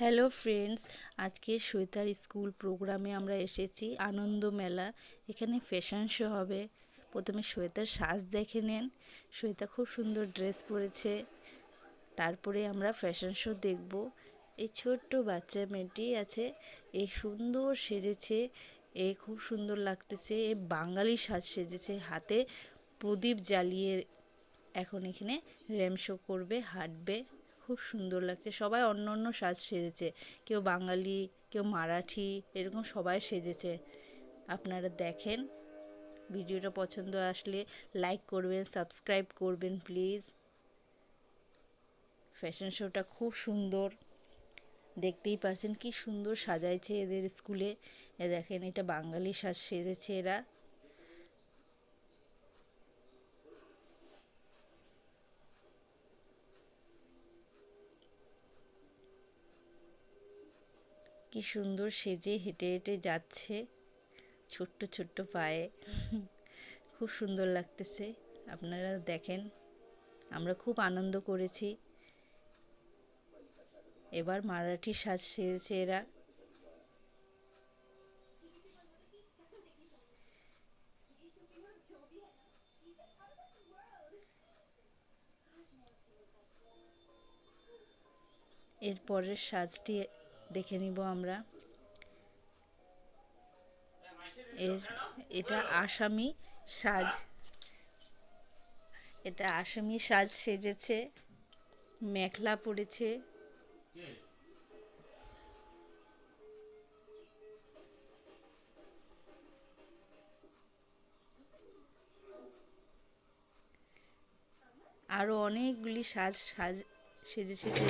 Hello friends, আজকে শ্বেতার school প্রোগ্রামে আমরা এসেছি আনন্দ মেলা। এখানে ফ্যাশন শো হবে। প্রথমে শ্বেতার সাজ দেখে নেন। শ্বেতা খুব সুন্দর ড্রেস পরেছে। তারপরে আমরা ফ্যাশন শো দেখব। এই ছোট্ট বাচ্চা মেয়েটি আছে, এ সুন্দর সেজেছে, এ খুব সুন্দর লাগতেছে। এ বাঙালি সাজ সেজেছে, হাতে প্রদীপ জ্বালিয়ে এখন এখানে র্যাম শো করবে, হাঁটবে। খুব সুন্দর লাগছে। সবাই অন্য অন্য সাজ সেজেছে, কেউ বাঙালি, কেউ মারাঠি, এরকম সবাই সেজেছে। আপনারা দেখেন। ভিডিওটা পছন্দ আসলে লাইক করবেন, সাবস্ক্রাইব করবেন প্লিজ। ফ্যাশন শোটা খুব সুন্দর, দেখতেই পাচ্ছেন কি সুন্দর সাজাইছে এদের স্কুলে। এ দেখেন, এটা বাঙালি সাজ সেজেছে এরা। কি সুন্দর সেজে হেঁটে হেঁটে যাচ্ছে ছোট্ট ছোট্ট পায়ে। খুব সুন্দর লাগতেছে। আপনারা দেখেন, আমরা খুব আনন্দ করেছি। এবার মারাঠি সাজ সেজেছে এরা। এর পরের সাজটি দেখে নিব আমরা। এটা আসামি সাজ। এটা আসামি সাজ সেজেছে, মেখলা পরেছে। আরো অনেকগুলি সাজ সেজে সেজে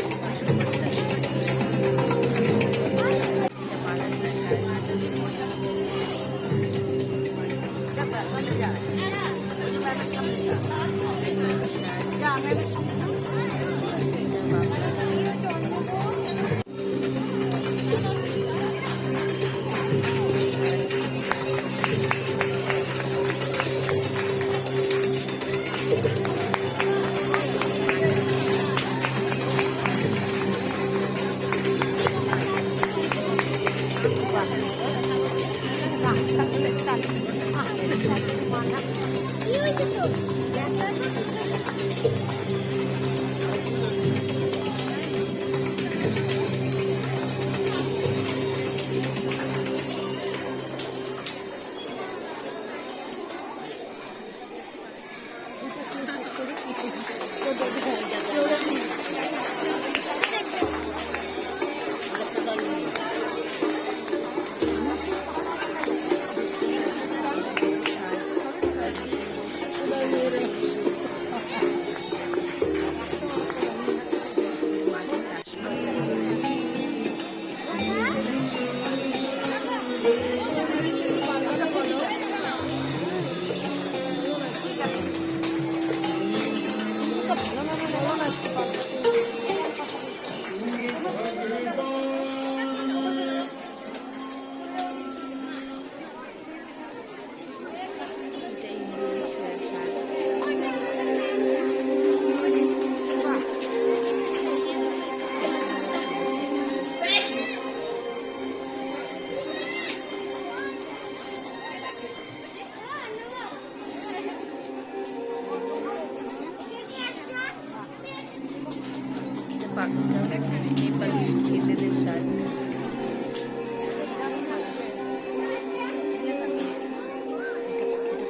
নেপালি ছেলেদের সাজ।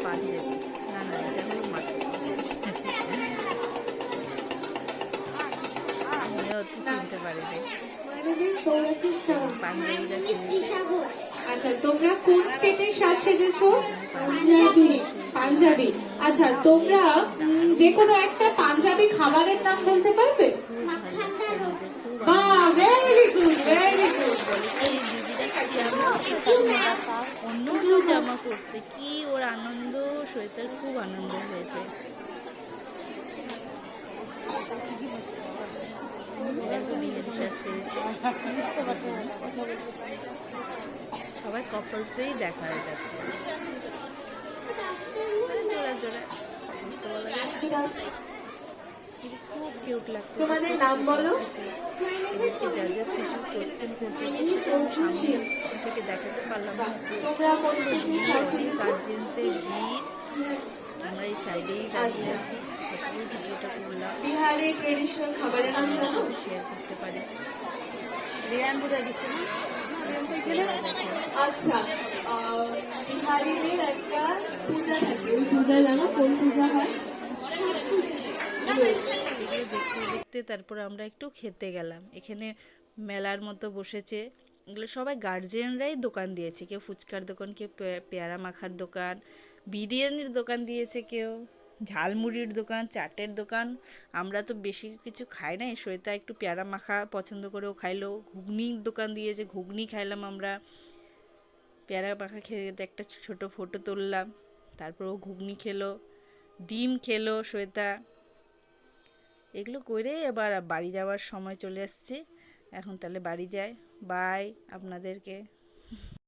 পাঞ্জাবি, না না, এটা হলো আমি অত চিনতে পারিনি। পাঞ্জাবিরা আচ্ছা, তোমরা কোন স্টেটের সাজ সেজেছো? পাঞ্জাবি। আচ্ছা, তোমরা যে কোনো একটা পাঞ্জাবি খাবারের নাম বলতে পারবে? বাহ, ভেরি গুড, ভেরি গুড। অন্য কেউ জামা পরছে, কি ওর আনন্দ! শ্বেতার খুব আনন্দ হয়েছে। সবাই কপলসেই দেখা যাচ্ছে, জোড়া জোড়া বুঝতে পারলাম। খুব কিউট লাগছে। তোমাদের নাম বলো। জাজেস কিছু কোশ্চেন করতেছে, সামনে থেকে দেখাতে পারলাম না। তোমরা কোন স্টেটে শ্বাস নিয়েছো? গার্জিয়ানদের ভিড়, আমরা এই সাইডেই দাঁড়িয়ে আছি, এটুকুই ভিডিওটা করলাম, বিহারের ট্রেডিশনাল খাবারের নাম জানো? শেয়ার করতে পারি। রিয়ান বোধহয় গেছে না? আচ্ছা, বিহারিদের একটা পূজা থাকে, ওই পূজা জানো কোন পূজা হয়? এগুলো দেখতে দেখতে তারপরে আমরা একটু খেতে গেলাম। এখানে মেলার মতো বসেছে, এগুলো সবাই গার্জিয়ানরাই দোকান দিয়েছে, কেউ ফুচকার দোকান, কেউ পেয়ারা মাখার দোকান, বিরিয়ানির দোকান দিয়েছে, কেউ ঝালমুড়ির দোকান, চাটের দোকান। আমরা তো বেশি কিছু খাই না, শ্বেতা একটু পেয়ারা মাখা পছন্দ করেও খাইলো। ঘুগনির দোকান দিয়েছে, ঘুগনি খাইলাম আমরা। পেয়ারা মাখা খেয়ে একটা ছোট ফটো তুললাম, তারপর ও ঘুগনি খেলো, ডিম খেলো শ্বেতা। এগুলো করে এবার বাড়ি যাওয়ার সময় চলে আসছে। এখন তাহলে বাড়ি যাই, বাই আপনাদেরকে।